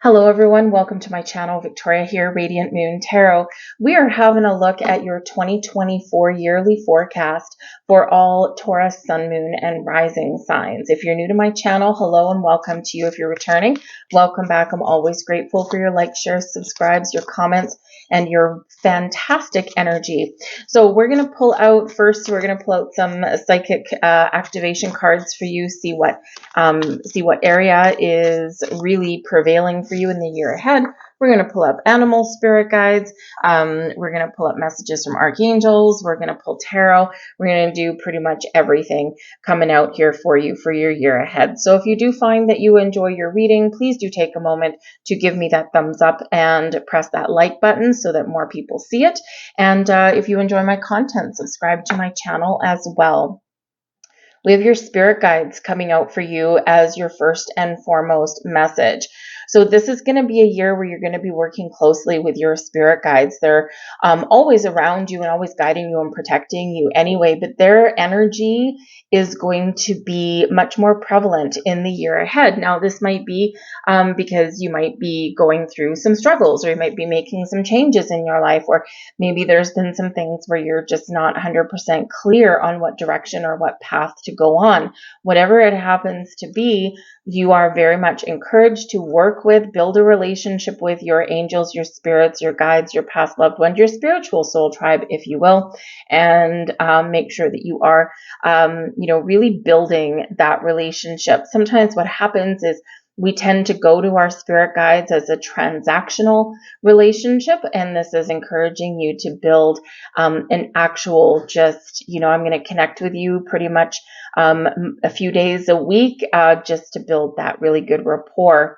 Hello everyone, welcome to my channel. Victoria here, Radiant Moon Tarot. We are having a look at your 2024 yearly forecast for all Taurus, Sun, Moon, and Rising signs. If you're new to my channel, hello and welcome to you. If you're returning, welcome back. I'm always grateful for your likes, shares, subscribes, your comments, and your fantastic energy. So we're going to pull out some psychic activation cards for you, see what area is really prevailing for you in the year ahead. We're going to pull up animal spirit guides. We're going to pull up messages from archangels. We're going to pull tarot. We're going to do pretty much everything coming out here for you for your year ahead. So if you do find that you enjoy your reading, please do take a moment to give me that thumbs up and press that like button so that more people see it. And if you enjoy my content, subscribe to my channel as well. We have your spirit guides coming out for you as your first and foremost message. So this is going to be a year where you're going to be working closely with your spirit guides. They're always around you and always guiding you and protecting you anyway, but their energy is going to be much more prevalent in the year ahead. Now, this might be because you might be going through some struggles, or you might be making some changes in your life, or maybe there's been some things where you're just not 100% clear on what direction or what path to go on. Whatever it happens to be, you are very much encouraged to work with, build a relationship with your angels, your spirits, your guides, your past loved ones, your spiritual soul tribe, if you will, and make sure that you are, really building that relationship. Sometimes what happens is we tend to go to our spirit guides as a transactional relationship, and this is encouraging you to build an actual I'm going to connect with you pretty much a few days a week just to build that really good rapport.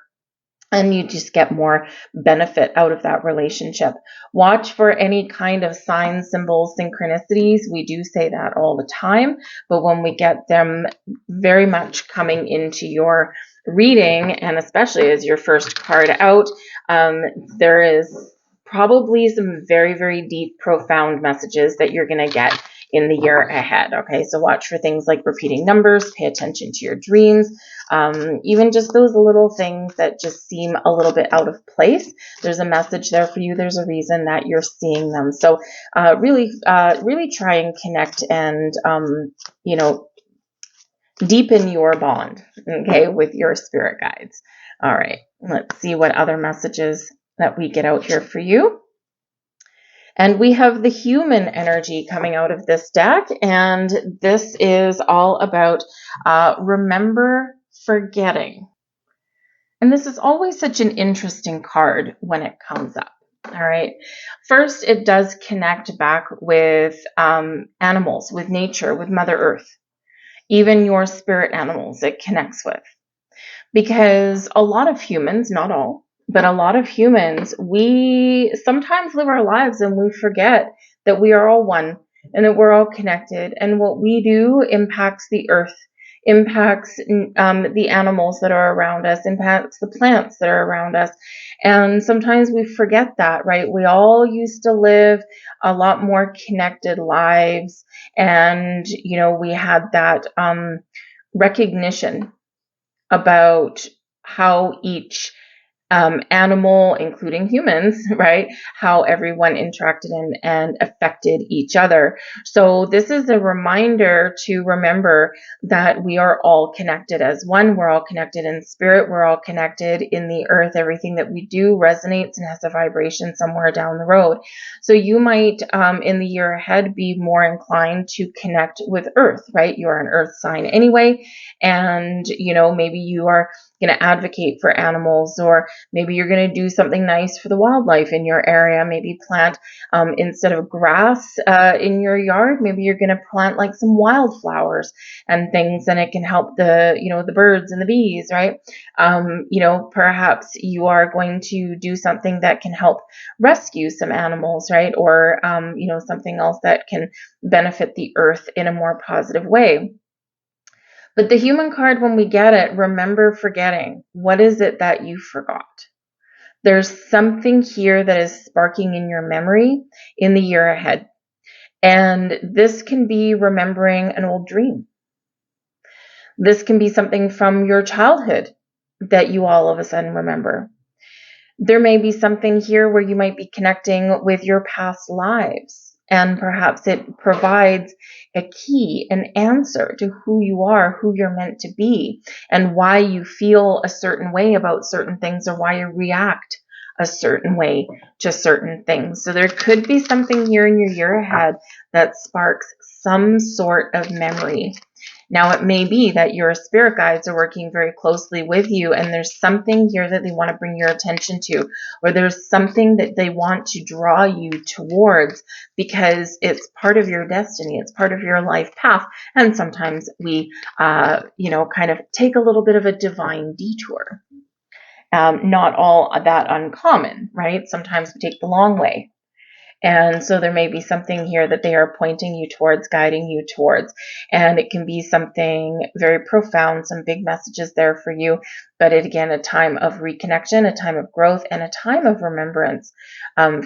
And you just get more benefit out of that relationship. Watch for any kind of signs, symbols, synchronicities. We do say that all the time, but when we get them very much coming into your reading, and especially as your first card out, there is probably some very, very deep, profound messages that you're going to get in the year ahead. Okay, so watch for things like repeating numbers, pay attention to your dreams, even just those little things that just seem a little bit out of place. There's a message there for you. There's a reason that you're seeing them. So really try and connect and, deepen your bond, okay, with your spirit guides. All right, let's see what other messages that we get out here for you. And we have the human energy coming out of this deck, and this is all about remember forgetting. And this is always such an interesting card when it comes up. All right. First, it does connect back with animals, with nature, with Mother Earth, even your spirit animals it connects with. Because a lot of humans, not all, but a lot of humans, we sometimes live our lives and we forget that we are all one and that we're all connected. And what we do impacts the earth, impacts the animals that are around us, impacts the plants that are around us. And sometimes we forget that, right? We all used to live a lot more connected lives. And, we had that recognition about how each animal, including humans, right, how everyone interacted and affected each other. So this is a reminder to remember that we are all connected as one. We're all connected in spirit. We're all connected in the earth. Everything that we do resonates and has a vibration somewhere down the road. So you might, in the year ahead, be more inclined to connect with earth, right? You are an earth sign anyway. And, maybe you are going to advocate for animals, or maybe you're going to do something nice for the wildlife in your area. Maybe plant, instead of grass in your yard, maybe you're going to plant like some wildflowers and things, and it can help the birds and the bees, right? Perhaps you are going to do something that can help rescue some animals, right? Or, something else that can benefit the earth in a more positive way. But the human card, when we get it, remember forgetting. What is it that you forgot? There's something here that is sparking in your memory in the year ahead. And this can be remembering an old dream. This can be something from your childhood that you all of a sudden remember. There may be something here where you might be connecting with your past lives, and perhaps it provides a key, an answer to who you are, who you're meant to be, and why you feel a certain way about certain things, or why you react a certain way to certain things. So there could be something here in your year ahead that sparks some sort of memory. Now, it may be that your spirit guides are working very closely with you, and there's something here that they want to bring your attention to, or there's something that they want to draw you towards because it's part of your destiny, it's part of your life path. And sometimes we, kind of take a little bit of a divine detour. Not all that uncommon, right? Sometimes we take the long way. And so there may be something here that they are pointing you towards, guiding you towards. And it can be something very profound, some big messages there for you. But again, a time of reconnection, a time of growth, and a time of remembrance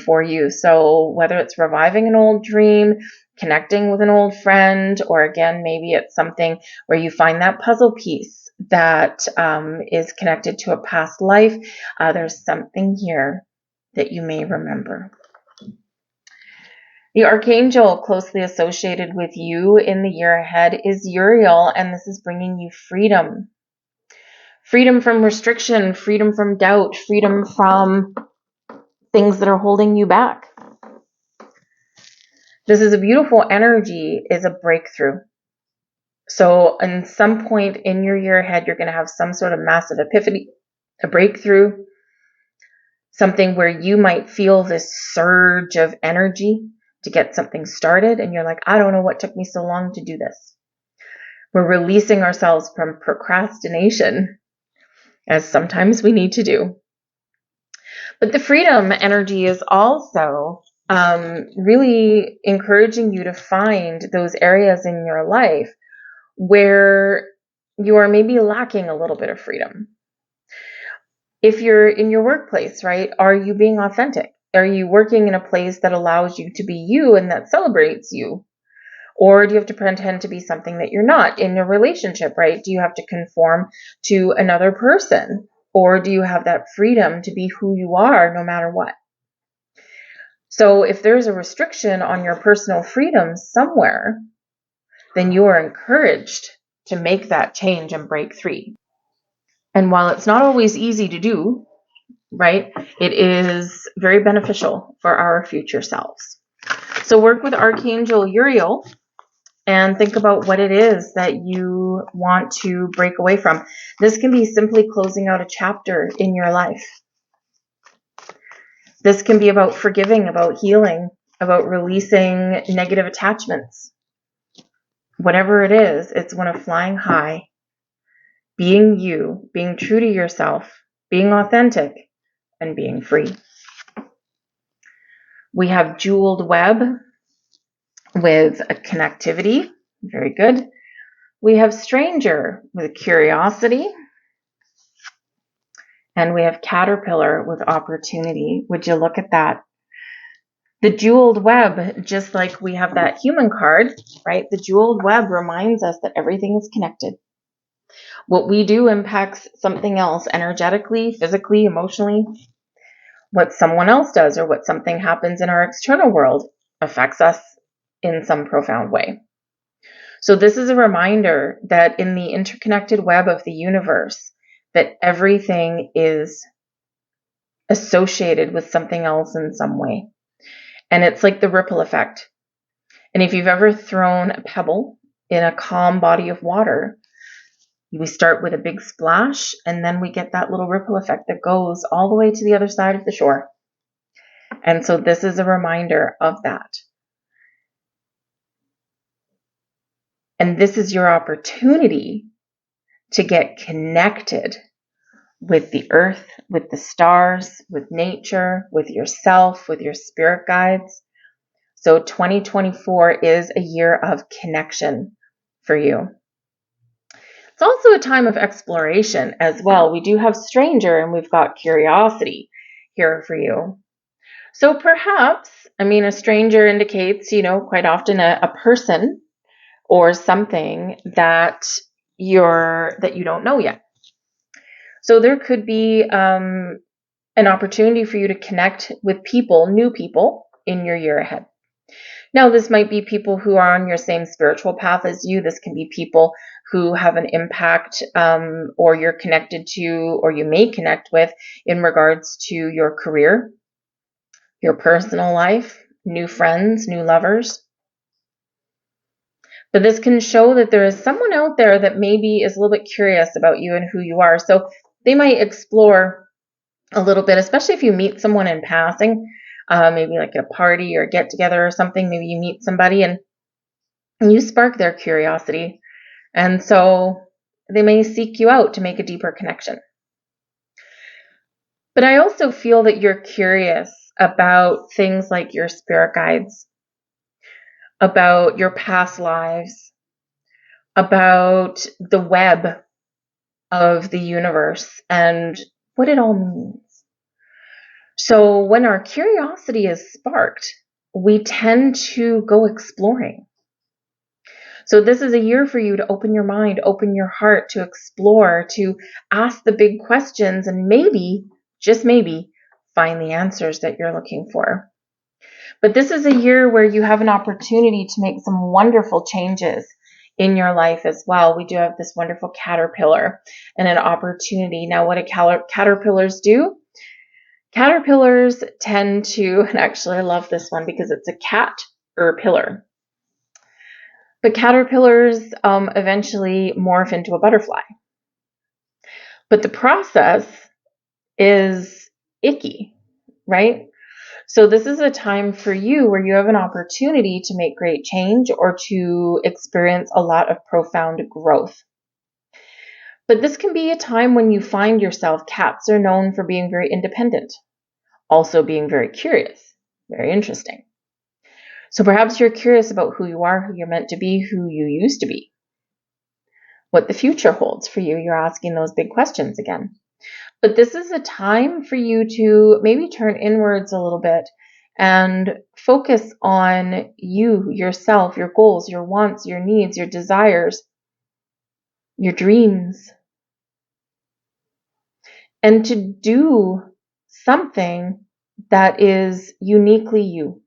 for you. So whether it's reviving an old dream, connecting with an old friend, or again, maybe it's something where you find that puzzle piece that is connected to a past life, there's something here that you may remember. The archangel closely associated with you in the year ahead is Uriel, and this is bringing you freedom. Freedom from restriction, freedom from doubt, freedom from things that are holding you back. This is a beautiful energy, is a breakthrough. So in some point in your year ahead, you're going to have some sort of massive epiphany, a breakthrough, something where you might feel this surge of energy to get something started, and you're like, I don't know what took me so long to do this. We're releasing ourselves from procrastination, as sometimes we need to do. But the freedom energy is also really encouraging you to find those areas in your life where you are maybe lacking a little bit of freedom. If you're in your workplace, right, are you being authentic? Are you working in a place that allows you to be you and that celebrates you? Or do you have to pretend to be something that you're not? In a relationship, right? Do you have to conform to another person? Or do you have that freedom to be who you are no matter what? So if there's a restriction on your personal freedom somewhere, then you are encouraged to make that change and break free. And while it's not always easy to do, right, it is very beneficial for our future selves. So work with Archangel Uriel and think about what it is that you want to break away from. This can be simply closing out a chapter in your life. This can be about forgiving, about healing, about releasing negative attachments. Whatever it is, it's one of flying high, being you, being true to yourself, being authentic, and being free. We have jeweled web with a connectivity. Very good. We have stranger with curiosity. And we have caterpillar with opportunity. Would you look at that? The jeweled web, just like we have that human card, right? The jeweled web reminds us that everything is connected. What we do impacts something else energetically, physically, emotionally. What someone else does or what something happens in our external world affects us in some profound way. So this is a reminder that in the interconnected web of the universe, that everything is associated with something else in some way. And it's like the ripple effect. And if you've ever thrown a pebble in a calm body of water, we start with a big splash, and then we get that little ripple effect that goes all the way to the other side of the shore. And so this is a reminder of that. And this is your opportunity to get connected with the earth, with the stars, with nature, with yourself, with your spirit guides. So 2024 is a year of connection for you. It's also a time of exploration as well. We do have stranger and we've got curiosity here for you. So perhaps, a stranger indicates, quite often a person or something that you don't know yet. So there could be an opportunity for you to connect with people, new people, in your year ahead. Now, this might be people who are on your same spiritual path as you. This can be people who have an impact or you're connected to, or you may connect with in regards to your career, your personal life, new friends, new lovers. But this can show that there is someone out there that maybe is a little bit curious about you and who you are. So they might explore a little bit, especially if you meet someone in passing, maybe like at a party or a get together or something. Maybe you meet somebody and you spark their curiosity. And so they may seek you out to make a deeper connection. But I also feel that you're curious about things like your spirit guides, about your past lives, about the web of the universe and what it all means. So when our curiosity is sparked, we tend to go exploring. So this is a year for you to open your mind, open your heart, to explore, to ask the big questions, and maybe, just maybe, find the answers that you're looking for. But this is a year where you have an opportunity to make some wonderful changes in your life as well. We do have this wonderful caterpillar and an opportunity. Now, what do caterpillars do? Caterpillars tend to, and actually I love this one because it's a cat or a pillar. But caterpillars eventually morph into a butterfly. But the process is icky, right? So this is a time for you where you have an opportunity to make great change or to experience a lot of profound growth. But this can be a time when you find yourself, cats are known for being very independent, also being very curious, very interesting. So perhaps you're curious about who you are, who you're meant to be, who you used to be, what the future holds for you. You're asking those big questions again. But this is a time for you to maybe turn inwards a little bit and focus on you, yourself, your goals, your wants, your needs, your desires, your dreams, and to do something that is uniquely you.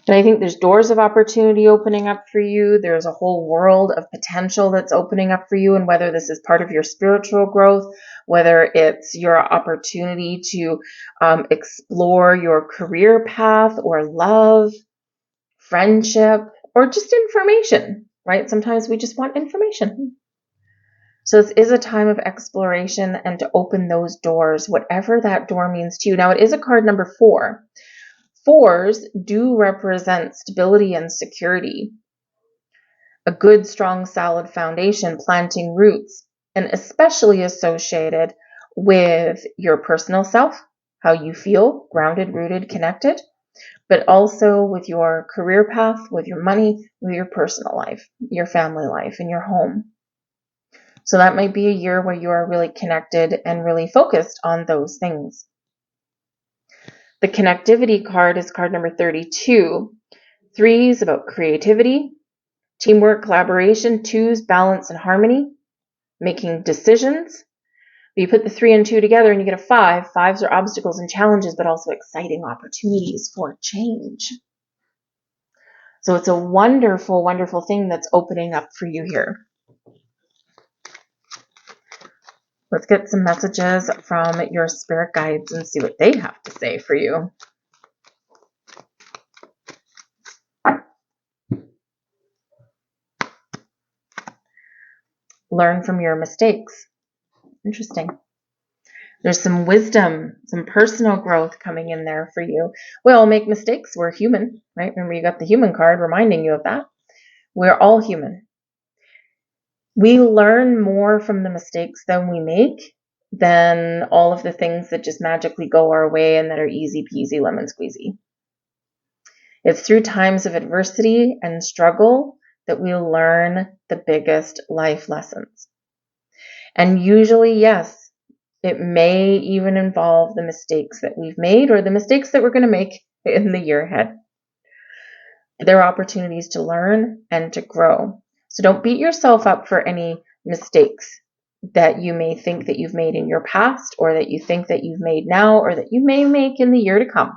And I think there's doors of opportunity opening up for you. There's a whole world of potential that's opening up for you. And whether this is part of your spiritual growth, whether it's your opportunity to explore your career path or love, friendship, or just information, right? Sometimes we just want information. So this is a time of exploration and to open those doors, whatever that door means to you. Now, it is a card number 4. 4s do represent stability and security, a good, strong, solid foundation, planting roots, and especially associated with your personal self, how you feel, grounded, rooted, connected, but also with your career path, with your money, with your personal life, your family life, and your home. So that might be a year where you are really connected and really focused on those things. The connectivity card is card number 32. 3 is about creativity, teamwork, collaboration. 2s, balance and harmony, making decisions. You put the 3 and 2 together and you get a 5. 5s are obstacles and challenges, but also exciting opportunities for change. So it's a wonderful, wonderful thing that's opening up for you here. Let's get some messages from your spirit guides and see what they have to say for you. Learn from your mistakes. Interesting. There's some wisdom, some personal growth coming in there for you. We all make mistakes. We're human, right? Remember, you got the human card reminding you of that. We're all human. We learn more from the mistakes that we make than all of the things that just magically go our way and that are easy peasy lemon squeezy. It's through times of adversity and struggle that we learn the biggest life lessons. And usually, yes, it may even involve the mistakes that we've made or the mistakes that we're going to make in the year ahead. There are opportunities to learn and to grow. So don't beat yourself up for any mistakes. that you may think that you've made in your past, or that you think that you've made now, or that you may make in the year to come.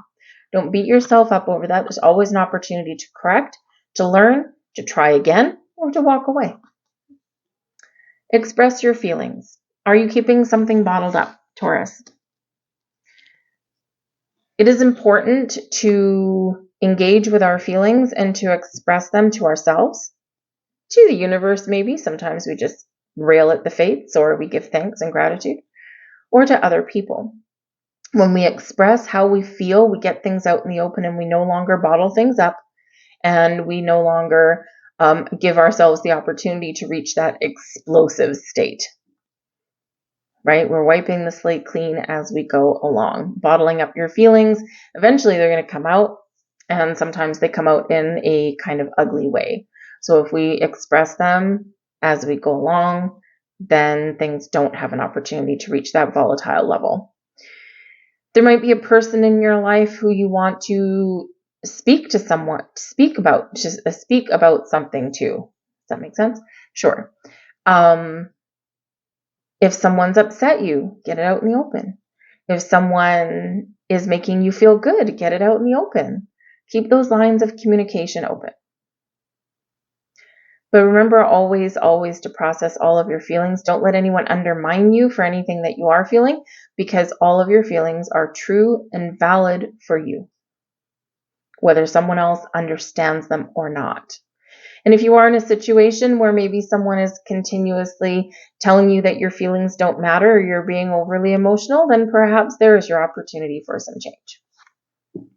Don't beat yourself up over that. There's always an opportunity to correct, to learn, to try again, or to walk away. Express your feelings. Are you keeping something bottled up, Taurus? It is important to engage with our feelings and to express them to ourselves, to the universe maybe. Sometimes we just rail at the fates, or we give thanks and gratitude, or to other people. When we express how we feel, we get things out in the open, and we no longer bottle things up, and we no longer give ourselves the opportunity to reach that explosive state. Right? We're wiping the slate clean as we go along. Bottling up your feelings, eventually they're going to come out, and sometimes they come out in a kind of ugly way. So if we express them as we go along, then things don't have an opportunity to reach that volatile level. There might be a person in your life who you want to speak to someone, speak about something to. Does that make sense? Sure. If someone's upset you, get it out in the open. If someone is making you feel good, get it out in the open. Keep those lines of communication open. But remember always to process all of your feelings. Don't let anyone undermine you for anything that you are feeling, because all of your feelings are true and valid for you, whether someone else understands them or not. And if you are in a situation where maybe someone is continuously telling you that your feelings don't matter, or you're being overly emotional, then perhaps there is your opportunity for some change.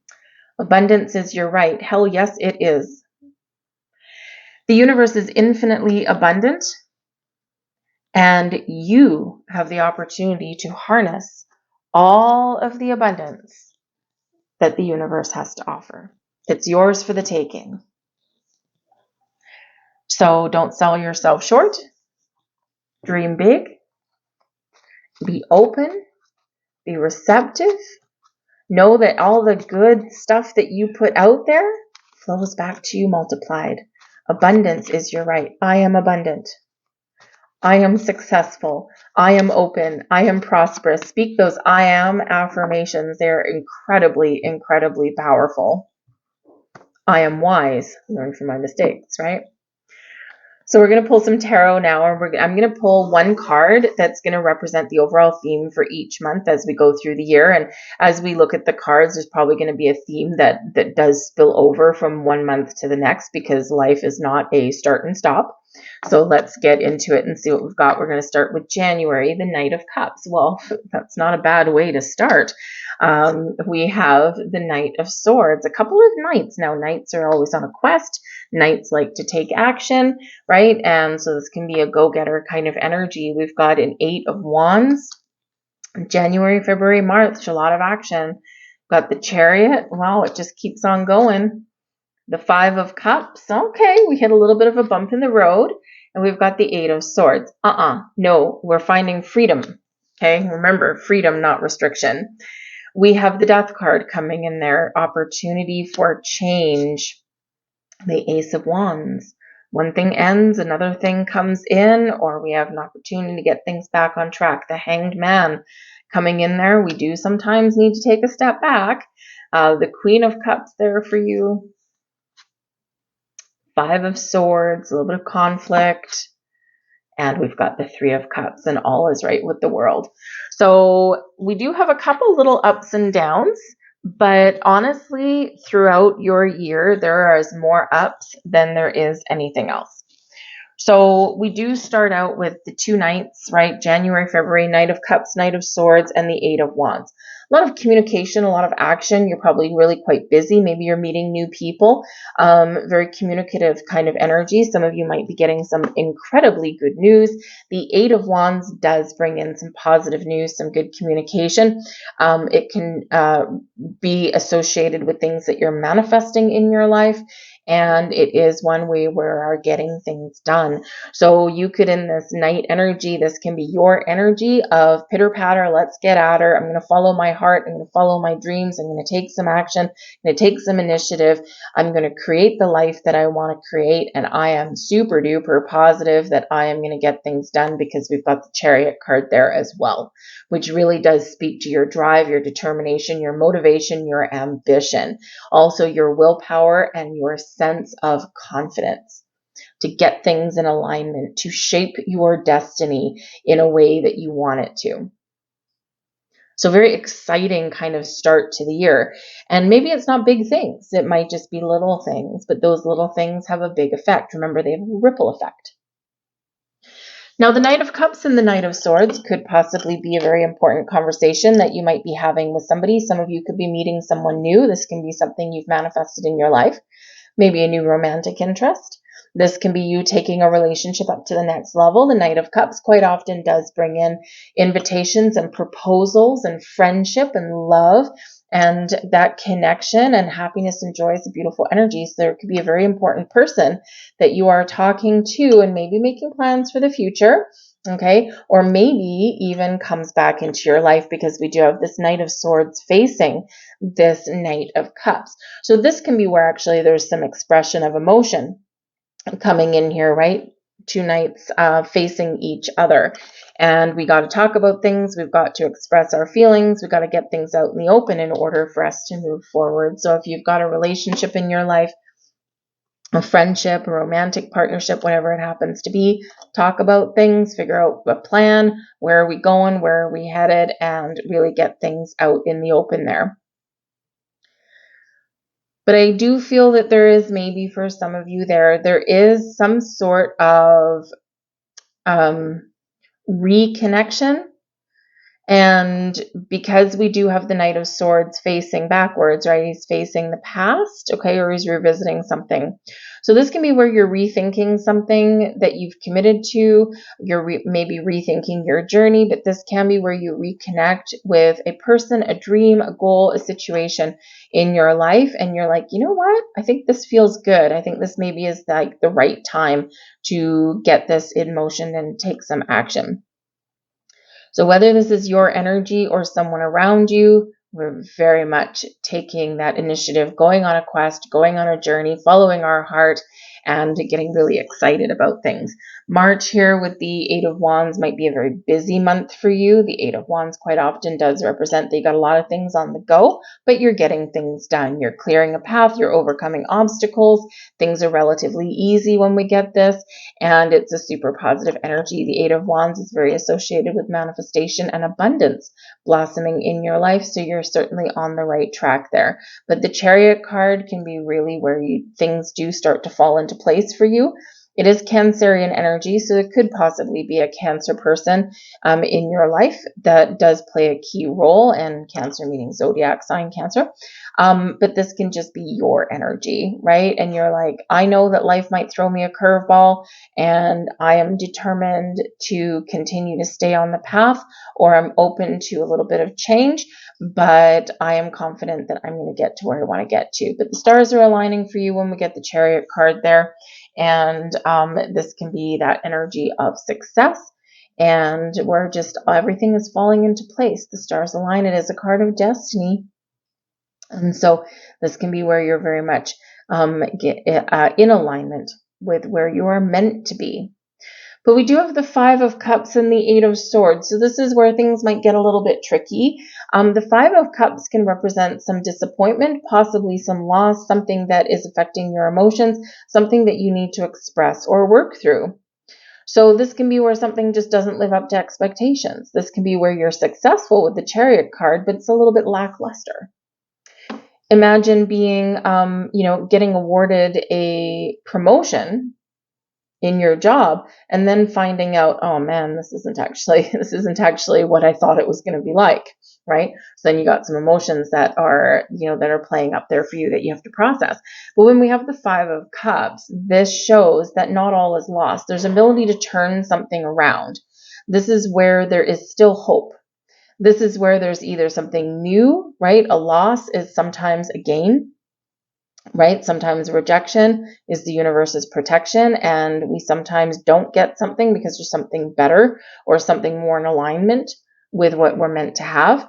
Abundance is your right. Hell yes, it is. The universe is infinitely abundant, and you have the opportunity to harness all of the abundance that the universe has to offer. It's yours for the taking. So don't sell yourself short. Dream big. Be open. Be receptive. Know that all the good stuff that you put out there flows back to you multiplied. Abundance is your right. I am abundant. I am successful. I am open. I am prosperous. Speak those I am affirmations. They're incredibly, incredibly powerful. I am wise. Learn from my mistakes, right? So we're going to pull some tarot now, and I'm going to pull one card that's going to represent the overall theme for each month as we go through the year. And as we look at the cards, there's probably going to be a theme that does spill over from one month to the next, because life is not a start and stop. So let's get into it and see what we've got. We're going to start with January, the Knight of Cups. Well, that's not a bad way to start. We have the Knight of Swords, a couple of knights. Now, knights are always on a quest. Knights like to take action, right? And so this can be a go-getter kind of energy. We've got an 8 of Wands. January, February, March, a lot of action. Got the Chariot. Wow, it just keeps on going. The 5 of Cups. Okay, we hit a little bit of a bump in the road. And we've got the 8 of Swords. No, we're finding freedom. Okay, remember, freedom, not restriction. We have the Death card coming in there. Opportunity for change. The Ace of Wands. One thing ends, another thing comes in, or we have an opportunity to get things back on track. The Hanged Man coming in there. We do sometimes need to take a step back. The Queen of Cups there for you. 5 of Swords, a little bit of conflict. And we've got the 3 of Cups, and all is right with the world. So we do have a couple little ups and downs. But honestly, throughout your year, there is more ups than there is anything else. So we do start out with the 2 knights, right? January, February, Knight of Cups, Knight of Swords, and the 8 of Wands. A lot of communication, a lot of action. You're probably really quite busy. Maybe you're meeting new people. Very communicative kind of energy. Some of you might be getting some incredibly good news. The 8 of Wands does bring in some positive news, some good communication. It can be associated with things that you're manifesting in your life. and it is one way where are getting things done. So you could, in this night energy, this can be your energy of pitter patter, let's get at her. I'm going to follow my heart. I'm going to follow my dreams. I'm going to take some action. I'm going to take some initiative. I'm going to create the life that I want to create. And I am super duper positive that I am going to get things done, because we've got the Chariot card there as well, which really does speak to your drive, your determination, your motivation, your ambition, also your willpower and your sense of confidence to get things in alignment, to shape your destiny in a way that you want it to. So very exciting kind of start to the year. And maybe it's not big things. It might just be little things, but those little things have a big effect. Remember, they have a ripple effect. Now, the Knight of Cups and the Knight of Swords could possibly be a very important conversation that you might be having with somebody. Some of you could be meeting someone new. This can be something you've manifested in your life, maybe a new romantic interest. This can be you taking a relationship up to the next level. The Knight of Cups quite often does bring in invitations and proposals and friendship and love, and that connection and happiness and joy is a beautiful energy. So there could be a very important person that you are talking to and maybe making plans for the future. Okay, or maybe even comes back into your life, because we do have this Knight of Swords facing this Knight of Cups. So this can be where actually there's some expression of emotion coming in here, right? Two knights facing each other. And we got to talk about things. We've got to express our feelings. We've got to get things out in the open in order for us to move forward. So if you've got a relationship in your life, a friendship, a romantic partnership, whatever it happens to be, talk about things, figure out a plan, where are we going, where are we headed, and really get things out in the open there. But I do feel that there is, maybe for some of you there is some sort of reconnection. And because we do have the Knight of Swords facing backwards, right? He's facing the past, okay, or he's revisiting something. So this can be where you're rethinking something that you've committed to. You're maybe rethinking your journey, but this can be where you reconnect with a person, a dream, a goal, a situation in your life. And you're like, you know what? I think this feels good. I think this maybe is like the right time to get this in motion and take some action. So whether this is your energy or someone around you, we're very much taking that initiative, going on a quest, going on a journey, following our heart, and getting really excited about things. March here with the Eight of Wands might be a very busy month for you. The Eight of Wands quite often does represent that you got a lot of things on the go, but you're getting things done. You're clearing a path, you're overcoming obstacles. Things are relatively easy when we get this, and it's a super positive energy. The Eight of Wands is very associated with manifestation and abundance blossoming in your life, so you're certainly on the right track there. But the Chariot card can be really where things do start to fall into place for you. It is Cancerian energy, so it could possibly be a Cancer person in your life that does play a key role, and Cancer meaning zodiac sign Cancer. But this can just be your energy, right? And you're like, I know that life might throw me a curveball, and I am determined to continue to stay on the path, or I'm open to a little bit of change, but I am confident that I'm going to get to where I want to get to. But the stars are aligning for you when we get the Chariot card there. And this can be that energy of success, and where just everything is falling into place. The stars align. It is a card of destiny. And so this can be where you're very much in alignment with where you are meant to be. But we do have the Five of Cups and the Eight of Swords. So this is where things might get a little bit tricky. The Five of Cups can represent some disappointment, possibly some loss, something that is affecting your emotions, something that you need to express or work through. So this can be where something just doesn't live up to expectations. This can be where you're successful with the Chariot card, but it's a little bit lackluster. Imagine being, getting awarded a promotion in your job, and then finding out, oh man, this isn't actually what I thought it was going to be like, right? So then you got some emotions that are, that are playing up there for you that you have to process. But when we have the Five of Cups, this shows that not all is lost. There's ability to turn something around. This is where there is still hope. This is where there's either something new, right? A loss is sometimes a gain. right? Sometimes rejection is the universe's protection, and we sometimes don't get something because there's something better or something more in alignment with what we're meant to have.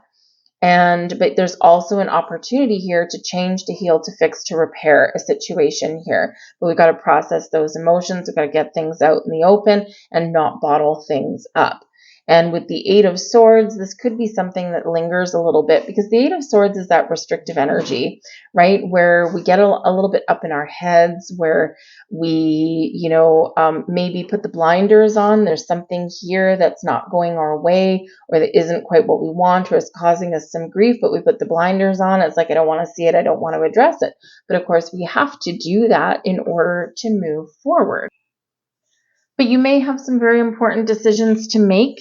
But there's also an opportunity here to change, to heal, to fix, to repair a situation here. But we've got to process those emotions. We've got to get things out in the open and not bottle things up. And with the Eight of Swords, this could be something that lingers a little bit, because the Eight of Swords is that restrictive energy, right? Where we get a little bit up in our heads, where we, maybe put the blinders on. There's something here that's not going our way, or that isn't quite what we want, or is causing us some grief, but we put the blinders on. It's like, I don't want to see it. I don't want to address it. But of course, we have to do that in order to move forward. But you may have some very important decisions to make,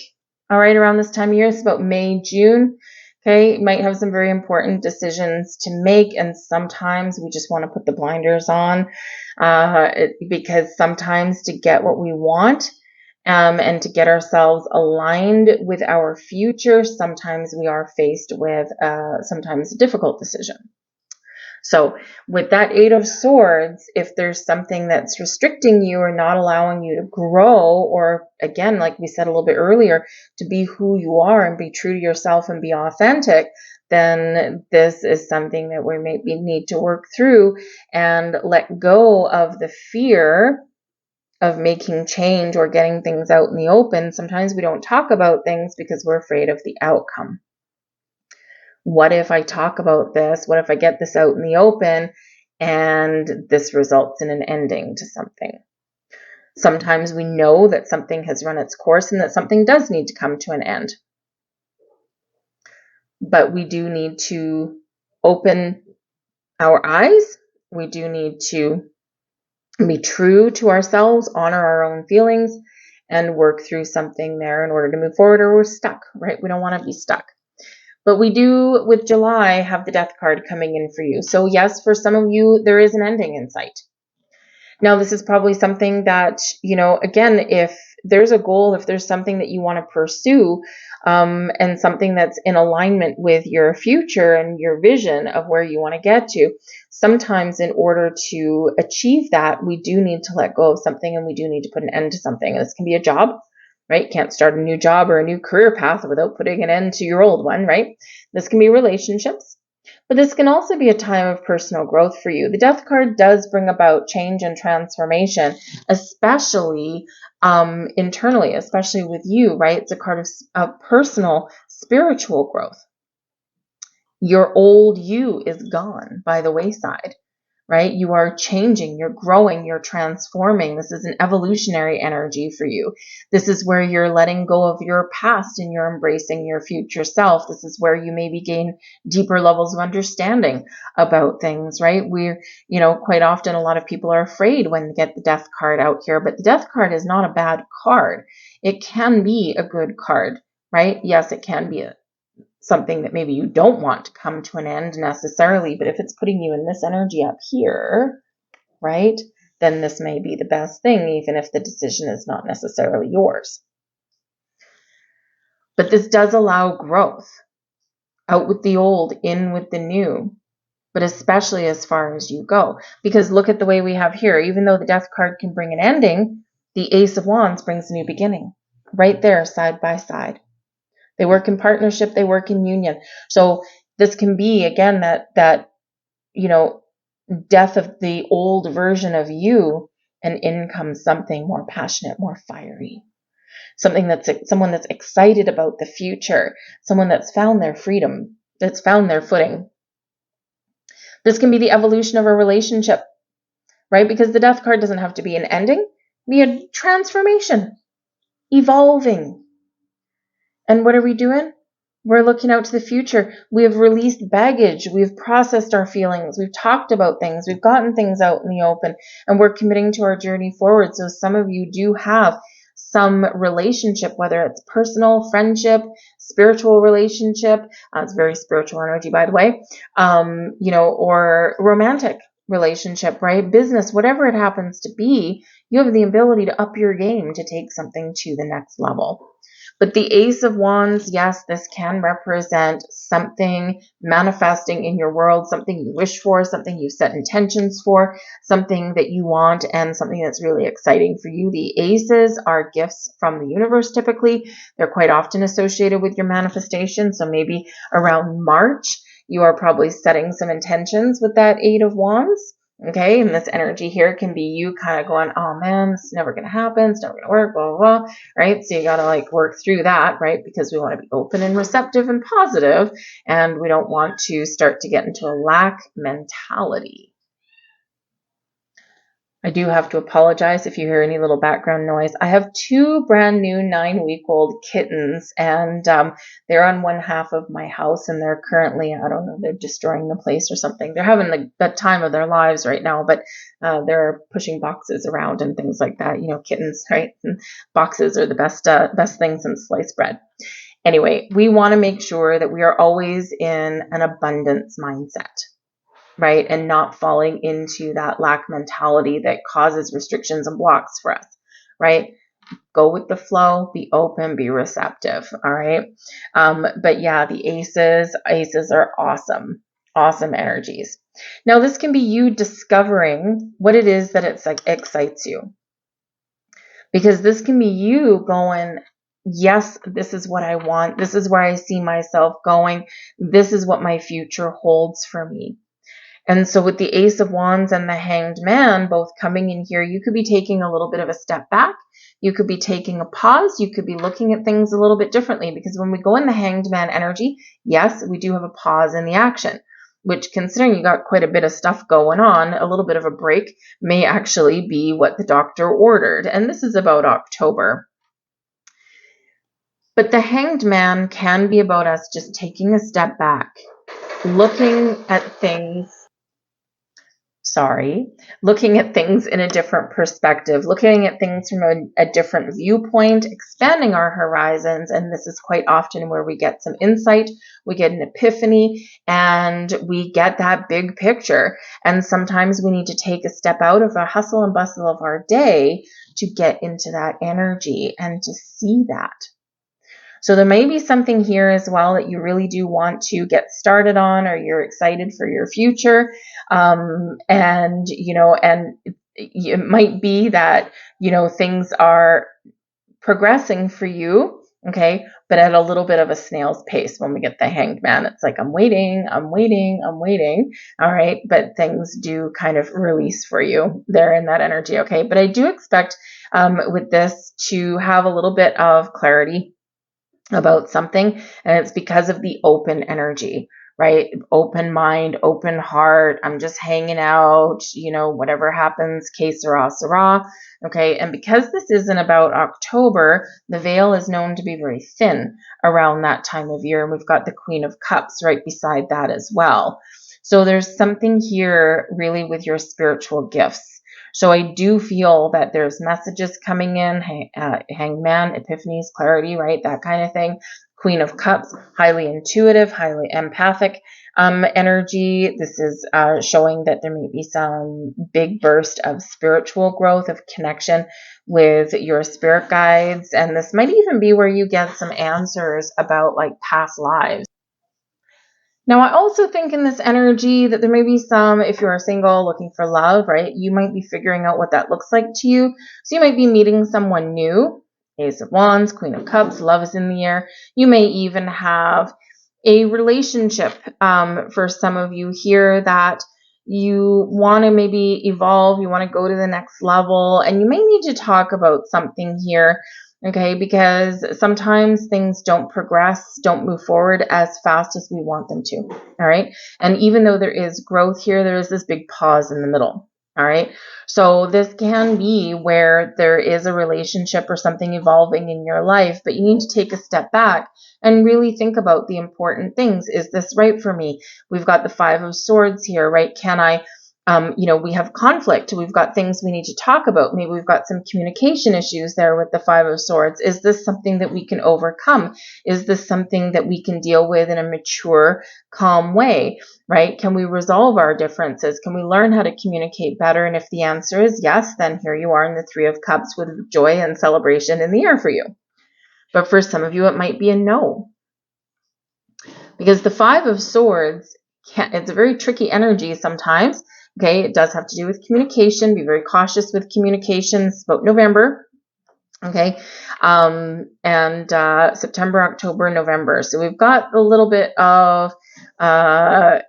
all right, around this time of year. It's about May, June. Okay, you might have some very important decisions to make, and sometimes we just want to put the blinders on because sometimes to get what we want and to get ourselves aligned with our future, sometimes we are faced with sometimes a difficult decision. So with that Eight of Swords, if there's something that's restricting you or not allowing you to grow, or again, like we said a little bit earlier, to be who you are and be true to yourself and be authentic, then this is something that we maybe need to work through and let go of the fear of making change or getting things out in the open. Sometimes we don't talk about things because we're afraid of the outcome. What if I talk about this? What if I get this out in the open and this results in an ending to something? Sometimes we know that something has run its course and that something does need to come to an end. But we do need to open our eyes. We do need to be true to ourselves, honor our own feelings, and work through something there in order to move forward, or we're stuck, right? We don't want to be stuck. But we do, with July, have the Death card coming in for you. So yes, for some of you, there is an ending in sight. Now, this is probably something that, again, if there's a goal, if there's something that you want to pursue, and something that's in alignment with your future and your vision of where you want to get to, sometimes in order to achieve that, we do need to let go of something, and we do need to put an end to something. And this can be a job, right? Can't start a new job or a new career path without putting an end to your old one, right? This can be relationships, but this can also be a time of personal growth for you. The Death card does bring about change and transformation, especially internally, especially with you, right? It's a card of personal spiritual growth. Your old you is gone by the wayside, right? You are changing, you're growing, you're transforming. This is an evolutionary energy for you. This is where you're letting go of your past and you're embracing your future self. This is where you maybe gain deeper levels of understanding about things, right? We're, quite often a lot of people are afraid when they get the Death card out here, but the Death card is not a bad card. It can be a good card, right? Yes, it can be something that maybe you don't want to come to an end necessarily, but if it's putting you in this energy up here, right, then this may be the best thing, even if the decision is not necessarily yours. But this does allow growth. Out with the old, in with the new, but especially as far as you go. Because look at the way we have here. Even though the Death card can bring an ending, the Ace of Wands brings a new beginning. Right there, side by side. They work in partnership, they work in union. So this can be, again, that death of the old version of you, and in comes something more passionate, more fiery. Someone that's excited about the future, someone that's found their freedom, that's found their footing. This can be the evolution of a relationship, right? Because the Death card doesn't have to be an ending, be a transformation, evolving. And what are we doing? We're looking out to the future. We have released baggage. We've processed our feelings. We've talked about things. We've gotten things out in the open, and we're committing to our journey forward. So some of you do have some relationship, whether it's personal, friendship, spiritual relationship. It's very spiritual energy, by the way, or romantic relationship, right? Business, whatever it happens to be, you have the ability to up your game to take something to the next level. But the Ace of Wands, yes, this can represent something manifesting in your world, something you wish for, something you set intentions for, something that you want, and something that's really exciting for you. The aces are gifts from the universe typically. They're quite often associated with your manifestation. So maybe around March, you are probably setting some intentions with that Eight of Wands. Okay, and this energy here can be you kind of going, oh man, this is never going to happen. It's never going to work, blah, blah, blah, right? So you got to like work through that, right? Because we want to be open and receptive and positive, and we don't want to start to get into a lack mentality. I do have to apologize if you hear any little background noise. I have two brand new 9-week-old kittens, and they're on one half of my house, and they're currently, I don't know, they're destroying the place or something. They're having the time of their lives right now, but they're pushing boxes around and things like that. You know, kittens, right? And boxes are the best things in sliced bread. Anyway, we want to make sure that we are always in an abundance mindset, right? And not falling into that lack mentality that causes restrictions and blocks for us, right? Go with the flow, be open, be receptive, all right? But yeah, the aces are awesome, awesome energies. Now, this can be you discovering what it is that it's like excites you. Because this can be you going, yes, this is what I want. This is where I see myself going. This is what my future holds for me. And so with the Ace of Wands and the Hanged Man both coming in here, you could be taking a little bit of a step back. You could be taking a pause. You could be looking at things a little bit differently, because when we go in the Hanged Man energy, yes, we do have a pause in the action, which, considering you got quite a bit of stuff going on, a little bit of a break may actually be what the doctor ordered. And this is about October. But the Hanged Man can be about us just taking a step back, looking at things in a different perspective, looking at things from a different viewpoint, expanding our horizons. And this is quite often where we get some insight, we get an epiphany, and we get that big picture. And sometimes we need to take a step out of the hustle and bustle of our day to get into that energy and to see that. So there may be something here as well that you really do want to get started on, or you're excited for your future. And it might be that, things are progressing for you, okay, but at a little bit of a snail's pace. When we get the Hanged Man, it's like, I'm waiting, all right, but things do kind of release for you there in that energy, okay? But I do expect with this to have a little bit of clarity about something, and it's because of the open energy, right? Open mind, open heart. I'm just hanging out, whatever happens, que sera, sera. Okay. And because this isn't about October, the veil is known to be very thin around that time of year. And we've got the Queen of Cups right beside that as well. So there's something here really with your spiritual gifts. So I do feel that there's messages coming in, Hanged Man, epiphanies, clarity, right? That kind of thing. Queen of Cups, highly intuitive, highly empathic energy. This is showing that there may be some big burst of spiritual growth, of connection with your spirit guides. And this might even be where you get some answers about like past lives. Now, I also think in this energy that there may be some, if you're single looking for love, right, you might be figuring out what that looks like to you. So you might be meeting someone new. Ace of Wands, Queen of Cups, love is in the air. You may even have a relationship for some of you here that you want to maybe evolve, you want to go to the next level, and you may need to talk about something here. Okay, because sometimes things don't progress, don't move forward as fast as we want them to. All right. And even though there is growth here, there is this big pause in the middle. All right. So this can be where there is a relationship or something evolving in your life, but you need to take a step back and really think about the important things. Is this right for me? We've got the Five of Swords here, right? Can I we have conflict. We've got things we need to talk about. Maybe we've got some communication issues there with the Five of Swords. Is this something that we can overcome? Is this something that we can deal with in a mature, calm way, right? Can we resolve our differences? Can we learn how to communicate better? And if the answer is yes, then here you are in the Three of Cups with joy and celebration in the air for you. But for some of you, it might be a no. Because the Five of Swords, it's a very tricky energy sometimes. Okay, it does have to do with communication. Be very cautious with communications about November. Okay, and September, October, November. So we've got a little bit of a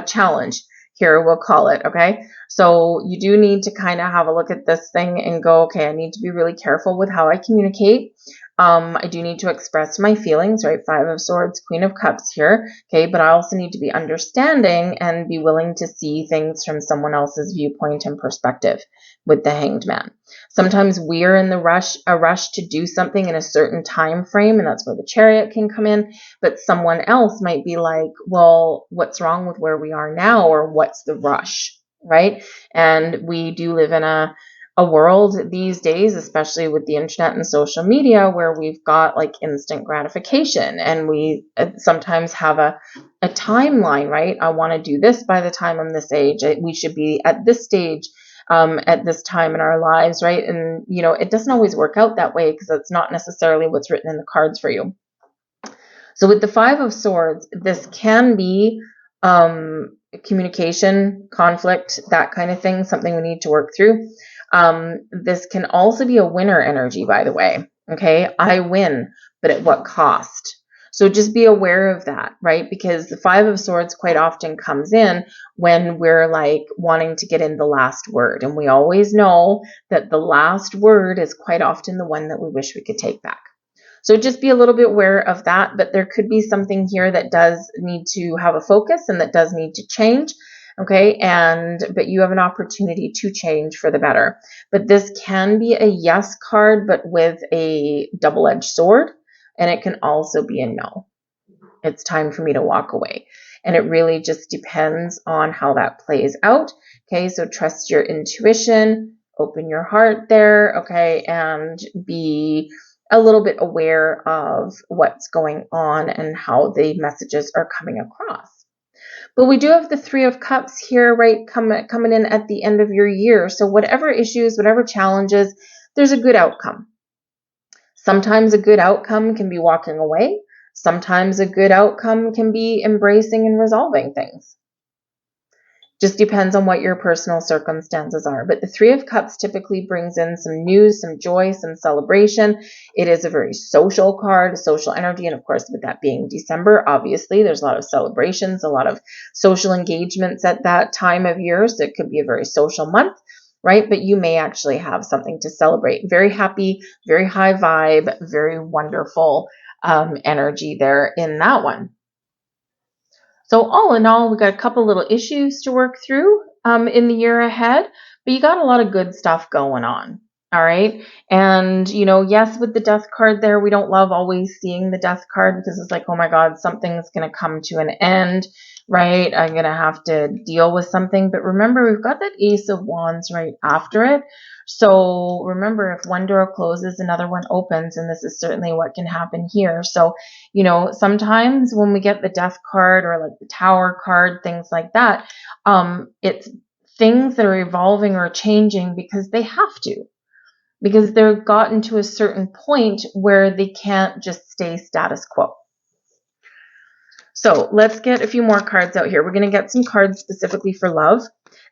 challenge here, we'll call it. Okay, so you do need to kind of have a look at this thing and go, okay, I need to be really careful with how I communicate. I do need to express my feelings, right? Five of Swords, Queen of Cups here. Okay, but I also need to be understanding and be willing to see things from someone else's viewpoint and perspective with the Hanged Man. Sometimes we're in a rush to do something in a certain time frame, and that's where the Chariot can come in. But someone else might be like, well, what's wrong with where we are now, or what's the rush, right? And we do live in a world these days, especially with the internet and social media, where we've got like instant gratification, and we sometimes have a timeline, right? I want to do this by the time I'm this age. We should be at this stage at this time in our lives, right? And, you know, it doesn't always work out that way because that's not necessarily what's written in the cards for you. So with the Five of Swords, this can be communication, conflict, that kind of thing, something we need to work through. This can also be a winner energy, by the way. Okay, I win, but at what cost? So just be aware of that, right? Because the Five of Swords quite often comes in when we're like wanting to get in the last word. And we always know that the last word is quite often the one that we wish we could take back. So just be a little bit aware of that, but there could be something here that does need to have a focus and that does need to change. Okay, but you have an opportunity to change for the better. But this can be a yes card, but with a double-edged sword, and it can also be a no. It's time for me to walk away. And it really just depends on how that plays out. Okay, so trust your intuition, open your heart there, okay, and be a little bit aware of what's going on and how the messages are coming across. But we do have the Three of Cups here, right, coming in at the end of your year. So whatever issues, whatever challenges, there's a good outcome. Sometimes a good outcome can be walking away. Sometimes a good outcome can be embracing and resolving things. Just depends on what your personal circumstances are. But the Three of Cups typically brings in some news, some joy, some celebration. It is a very social card, social energy. And of course, with that being December, obviously, there's a lot of celebrations, a lot of social engagements at that time of year. So it could be a very social month, right? But you may actually have something to celebrate. Very happy, very high vibe, very wonderful energy there in that one. So all in all, we got a couple little issues to work through in the year ahead, but you got a lot of good stuff going on. All right. And, you know, yes, with the Death card there, we don't love always seeing the Death card because it's like, oh my God, something's going to come to an end, right? I'm going to have to deal with something. But remember, we've got that Ace of Wands right after it. So remember, if one door closes, another one opens, and this is certainly what can happen here. So, you know, sometimes when we get the Death card or like the Tower card, things like that, it's things that are evolving or changing because they have to, because they're gotten to a certain point where they can't just stay status quo. So let's get a few more cards out here. We're going to get some cards specifically for love.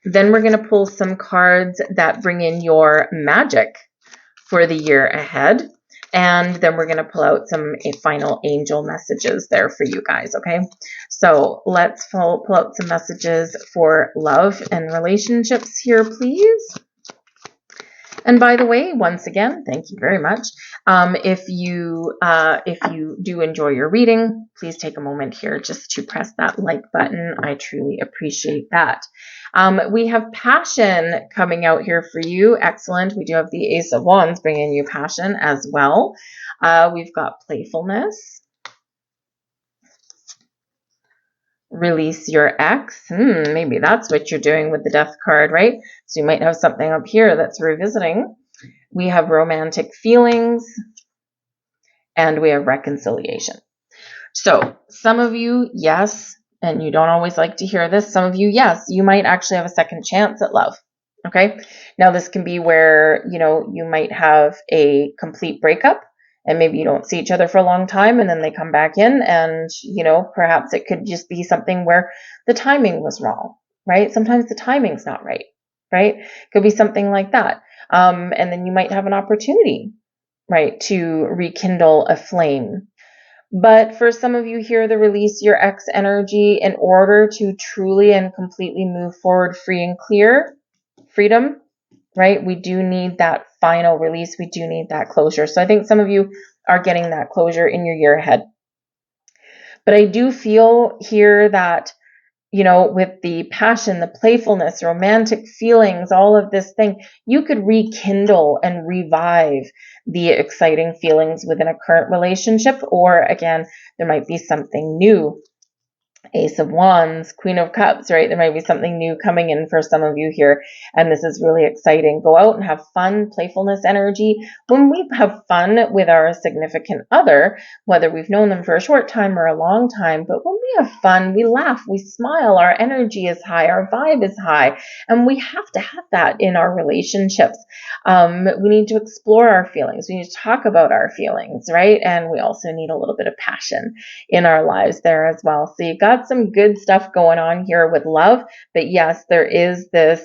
Then we're going to pull some cards that bring in your magic for the year ahead. And then we're going to pull out some final angel messages there for you guys, okay? So let's pull out some messages for love and relationships here, please. And by the way, once again, thank you very much. If you do enjoy your reading, please take a moment here just to press that like button. I truly appreciate that. We have passion coming out here for you. Excellent. We do have the Ace of Wands bringing you passion as well. We've got playfulness. Release your ex. Maybe that's what you're doing with the Death card, right? So you might have something up here that's revisiting. We have romantic feelings, and we have reconciliation. So some of you, yes, and you don't always like to hear this. Some of you, yes, you might actually have a second chance at love. Okay. Now this can be where, you know, you might have a complete breakup And maybe you don't see each other for a long time and then they come back in, and, perhaps it could just be something where the timing was wrong, right? Sometimes the timing's not right, right? Could be something like that. And then you might have an opportunity, right, to rekindle a flame. But for some of you here, the release your ex energy in order to truly and completely move forward free and clear, freedom, right? We do need that final release. We do need that closure. So I think some of you are getting that closure in your year ahead. But I do feel here that, with the passion, the playfulness, romantic feelings, all of this thing, you could rekindle and revive the exciting feelings within a current relationship. Or again, there might be something new. Ace of Wands, Queen of Cups, right? There might be something new coming in for some of you here, and this is really exciting. Go out and have fun, playfulness energy. When we have fun with our significant other, whether we've known them for a short time or a long time, but when we have fun, we laugh, we smile, our energy is high, our vibe is high, and we have to have that in our relationships. We need to explore our feelings. We need to talk about our feelings, right? And we also need a little bit of passion in our lives there as well. So you got some good stuff going on here with love, but yes, there is this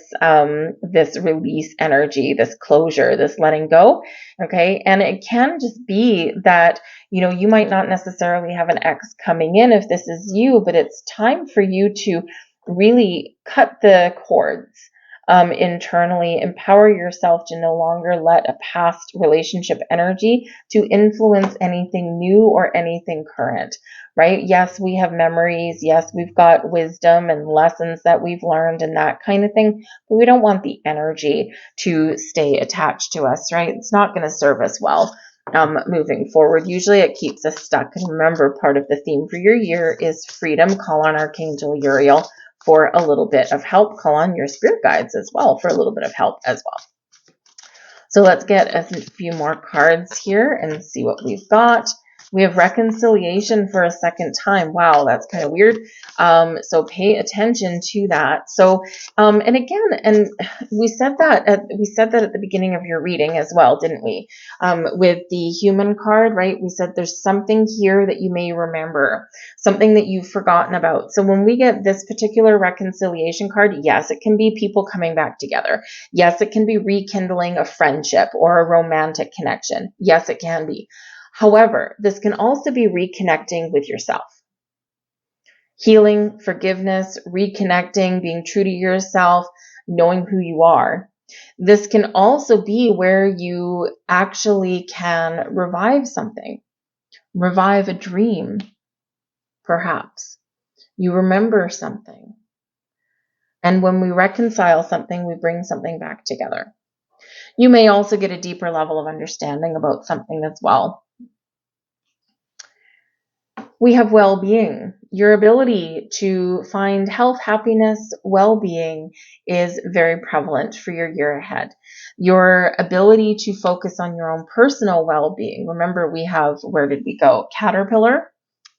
this release energy, this closure, this letting go. Okay, and it can just be that you might not necessarily have an ex coming in if this is you, but it's time for you to really cut the cords. Internally, empower yourself to no longer let a past relationship energy to influence anything new or anything current, right? Yes, we have memories. Yes, we've got wisdom and lessons that we've learned and that kind of thing, but we don't want the energy to stay attached to us, right? It's not going to serve us well. Moving forward, usually it keeps us stuck. And remember, part of the theme for your year is freedom. Call on Archangel Uriel for a little bit of help. Call on your spirit guides as well for a little bit of help as well. So let's get a few more cards here and see what we've got. We have reconciliation for a second time. Wow, that's kind of weird. So pay attention to that. So, and again, and we said that at the beginning of your reading as well, didn't we? With the human card, right? We said there's something here that you may remember, something that you've forgotten about. So when we get this particular reconciliation card, yes, it can be people coming back together. Yes, it can be rekindling a friendship or a romantic connection. Yes, it can be. However, this can also be reconnecting with yourself. Healing, forgiveness, reconnecting, being true to yourself, knowing who you are. This can also be where you actually can revive something, revive a dream, perhaps. You remember something. And when we reconcile something, we bring something back together. You may also get a deeper level of understanding about something as well. We have well-being. Your ability to find health, happiness, well-being is very prevalent for your year ahead. Your ability to focus on your own personal well-being. Remember, we have, where did we go? Caterpillar.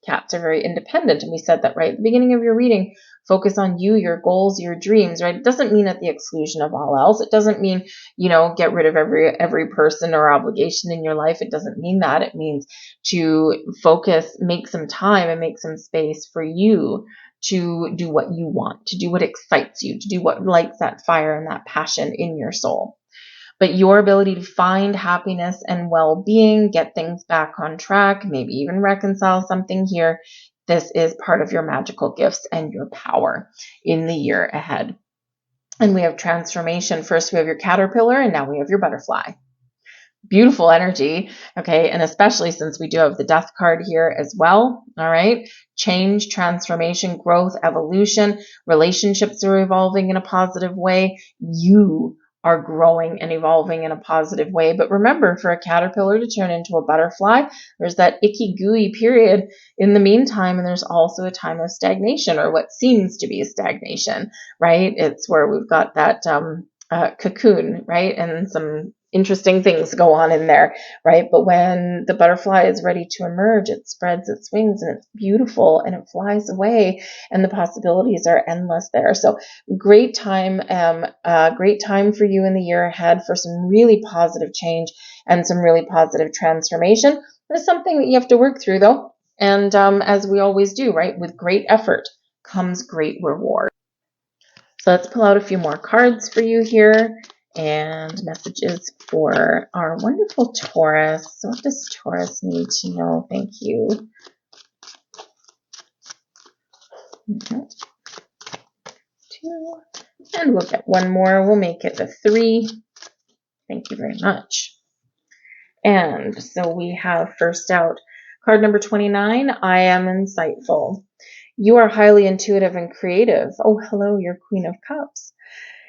Cats are very independent, and we said that right at the beginning of your reading. Focus on you, your goals, your dreams, right? It doesn't mean at the exclusion of all else. It doesn't mean, get rid of every person or obligation in your life. It doesn't mean that. It means to focus, make some time and make some space for you to do what you want, to do what excites you, to do what lights that fire and that passion in your soul. But your ability to find happiness and well-being, get things back on track, maybe even reconcile something here, this is part of your magical gifts and your power in the year ahead. And we have transformation. First, we have your caterpillar, and now we have your butterfly. Beautiful energy, okay? And especially since we do have the death card here as well, all right? Change, transformation, growth, evolution, relationships are evolving in a positive way. You are growing and evolving in a positive way. But remember, for a caterpillar to turn into a butterfly, there's that icky, gooey period in the meantime, and there's also a time of stagnation, or what seems to be a stagnation, right? It's where we've got that cocoon, right? And some interesting things go on in there, right? But when the butterfly is ready to emerge, it spreads its wings and it's beautiful and it flies away, and the possibilities are endless there. So great time for you in the year ahead for some really positive change and some really positive transformation. There's something that you have to work through though, and as we always do, right, with great effort comes great reward. So let's pull out a few more cards for you here and messages for our wonderful Taurus. So what does Taurus need to know? Thank you. Two. And we'll get one more. We'll make it a 3. Thank you very much. And so we have first out card number 29. I am insightful. You are highly intuitive and creative. Oh, hello, your Queen of Cups.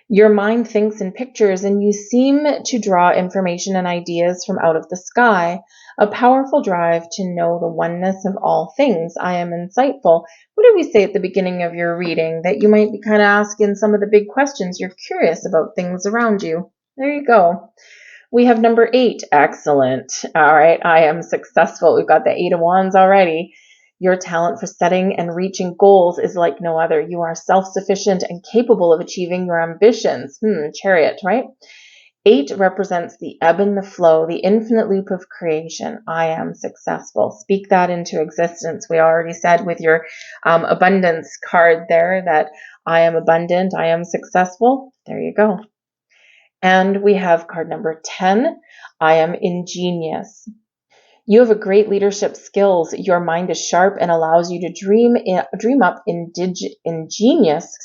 Your mind thinks in pictures, and you seem to draw information and ideas from out of the sky. A powerful drive to know the oneness of all things. I am insightful. What did we say at the beginning of your reading? That you might be kind of asking some of the big questions. You're curious about things around you. There you go. We have number 8. Excellent. All right. I am successful. We've got the 8 of Wands already. Your talent for setting and reaching goals is like no other. You are self-sufficient and capable of achieving your ambitions. Chariot, right? 8 represents the ebb and the flow, the infinite loop of creation. I am successful. Speak that into existence. We already said with your abundance card there that I am abundant, I am successful. There you go. And we have card number 10. I am ingenious. You have a great leadership skills. Your mind is sharp and allows you to dream up ingenious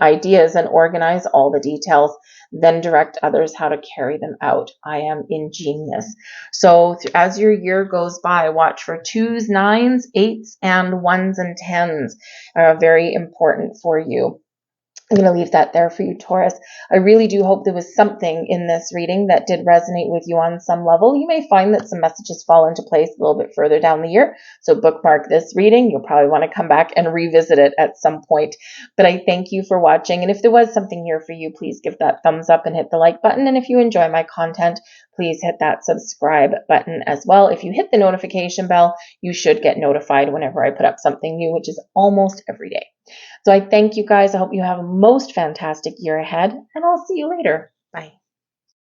ideas and organize all the details, then direct others how to carry them out. I am ingenious. So as your year goes by, watch for 2s, 9s, 8s, and 1s and 10s. Very important for you. I'm going to leave that there for you, Taurus. I really do hope there was something in this reading that did resonate with you on some level. You may find that some messages fall into place a little bit further down the year. So bookmark this reading. You'll probably want to come back and revisit it at some point. But I thank you for watching. And if there was something here for you, please give that thumbs up and hit the like button. And if you enjoy my content, please hit that subscribe button as well. If you hit the notification bell, you should get notified whenever I put up something new, which is almost every day. So I thank you guys. I hope you have a most fantastic year ahead, and I'll see you later.